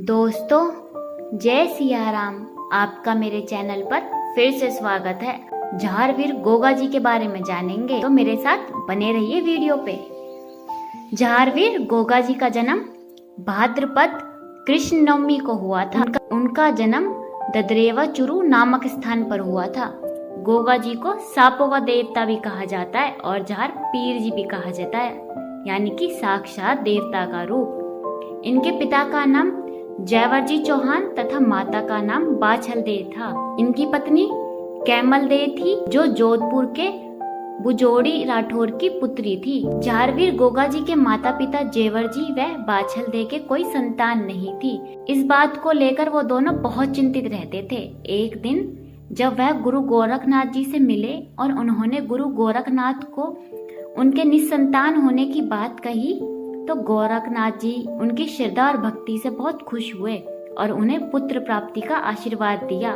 दोस्तों जय सिया राम। आपका मेरे चैनल पर फिर से स्वागत है। झारवीर गोगा जी के बारे में जानेंगे, तो मेरे साथ बने रहिए वीडियो पे। झारवीर गोगा जी का जन्म भाद्रपद कृष्ण नवमी को हुआ था। उनका जन्म ददरेवा चुरू नामक स्थान पर हुआ था। गोगा जी को सांपों का देवता भी कहा जाता है और झार पीर जी भी कहा जाता है, यानी कि साक्षात देवता का रूप। इनके पिता का नाम जयवर्जी चौहान तथा माता का नाम बाछल दे था। इनकी पत्नी कैमल दे थी, जो जोधपुर के बुजोड़ी राठौर की पुत्री थी। झारवीर गोगा जी के माता पिता जेवर जी व बाछल दे के कोई संतान नहीं थी। इस बात को लेकर वो दोनों बहुत चिंतित रहते थे। एक दिन जब वह गुरु गोरखनाथ जी से मिले और उन्होंने गुरु गोरखनाथ को उनके निसंतान होने की बात कही, तो गोरखनाथ जी उनकी श्रद्धा और भक्ति से बहुत खुश हुए और उन्हें पुत्र प्राप्ति का आशीर्वाद दिया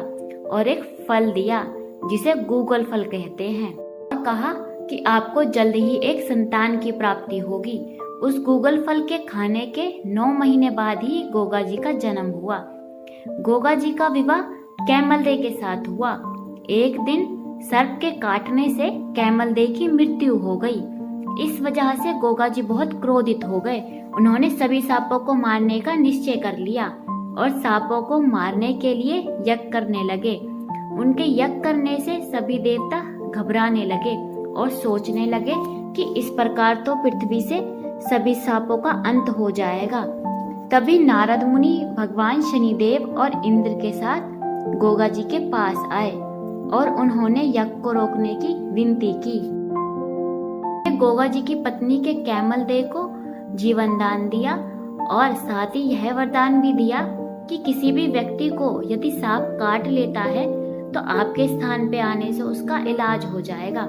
और एक फल दिया जिसे गूगल फल कहते हैं, और कहा कि आपको जल्द ही एक संतान की प्राप्ति होगी। उस गूगल फल के खाने के 9 महीने बाद ही गोगा जी का जन्म हुआ। गोगा जी का विवाह कैमल दे के साथ हुआ। एक दिन सर्प के काटने से कैमल दे की मृत्यु हो गई। इस वजह से गोगा जी बहुत क्रोधित हो गए। उन्होंने सभी सांपों को मारने का निश्चय कर लिया और सांपों को मारने के लिए यज्ञ करने लगे। उनके यज्ञ करने से सभी देवता घबराने लगे और सोचने लगे कि इस प्रकार तो पृथ्वी से सभी सांपों का अंत हो जाएगा। तभी नारद मुनि भगवान शनिदेव और इंद्र के साथ गोगा जी के पास आए और उन्होंने यज्ञ को रोकने की विनती की। गोगा जी की पत्नी के कैमल दे को जीवन दान दिया और साथ ही यह वरदान भी दिया कि किसी भी व्यक्ति को यदि सांप काट लेता है तो आपके स्थान पे आने से उसका इलाज हो जाएगा।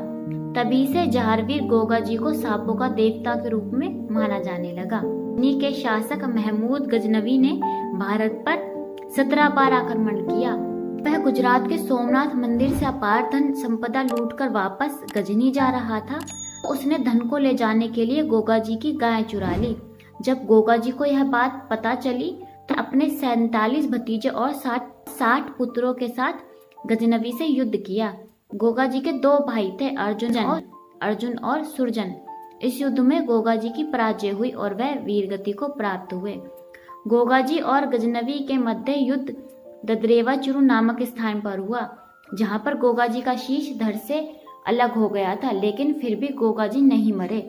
तभी से झारवीर गोगा जी को सांपों का देवता के रूप में माना जाने लगा। इन्हीं के शासक महमूद गजनवी ने भारत पर 17 बार आक्रमण किया। वह गुजरात के सोमनाथ मंदिर से अपार धन संपदा लूटकर वापस गजनी जा रहा था। उसने धन को ले जाने के लिए गोगा जी की गाय चुरा ली। जब गोगा जी को यह बात पता चली तो अपने 47 भतीजे और 60 पुत्रों के साथ गजनवी से युद्ध किया। गोगा जी के 2 भाई थे, अर्जुन और सुरजन। इस युद्ध में गोगा जी की पराजय हुई और वह वीरगति को प्राप्त हुए। गोगा जी और गजनवी के मध्य युद्ध ददरेवा चुरू नामक स्थान पर हुआ, जहाँ पर गोगा जी का शीश धड़ से अलग हो गया था, लेकिन फिर भी गोगा जी नहीं मरे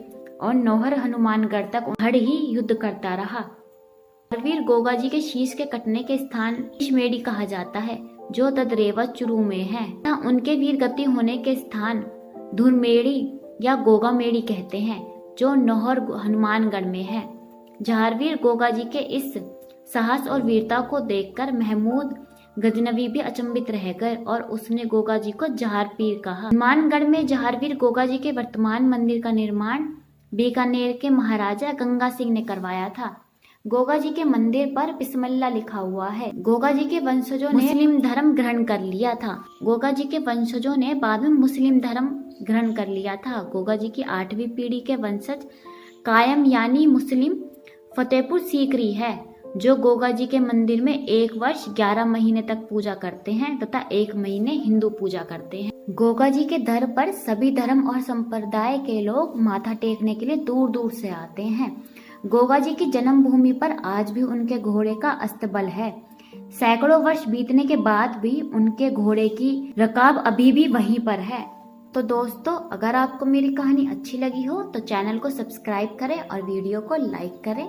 और नौहर हनुमानगढ़ तक धड़ ही युद्ध करता रहा। झारवीर गोगा जी के शीश के कटने के स्थान शीशमेड़ी कहा जाता है, जो ददरेवा चुरू में है। उनके वीर गति होने के स्थान धुरमेड़ी या गोगा मेड़ी कहते हैं, जो नौहर हनुमानगढ़ में है। झारवीर गोगा जी के इस साहस और वीरता को देखकर महमूद गजनवी भी अचंभित रह गए और उसने गोगा जी को जहार पीर कहा। हनुमानगढ़ में झारवीर गोगा जी के वर्तमान मंदिर का निर्माण बीकानेर के महाराजा गंगा सिंह ने करवाया था। गोगा जी के मंदिर पर बिस्मिल्लाह लिखा हुआ है। गोगा जी के वंशजों ने मुस्लिम धर्म ग्रहण कर लिया था। गोगा जी के वंशजों ने बाद में मुस्लिम धर्म ग्रहण कर लिया था। गोगा जी की 8वीं पीढ़ी के वंशज कायम यानी मुस्लिम फतेहपुर सीकरी है, जो गोगा जी के मंदिर में 1 वर्ष 11 महीने तक पूजा करते हैं तथा 1 महीने हिंदू पूजा करते हैं। गोगा जी के दर पर सभी धर्म और संप्रदाय के लोग माथा टेकने के लिए दूर दूर से आते हैं। गोगा जी की जन्मभूमि पर आज भी उनके घोड़े का अस्तबल है। सैकड़ों वर्ष बीतने के बाद भी उनके घोड़े की रकाब अभी भी वहीं पर है। तो दोस्तों, अगर आपको मेरी कहानी अच्छी लगी हो तो चैनल को सब्सक्राइब करें और वीडियो को लाइक करें।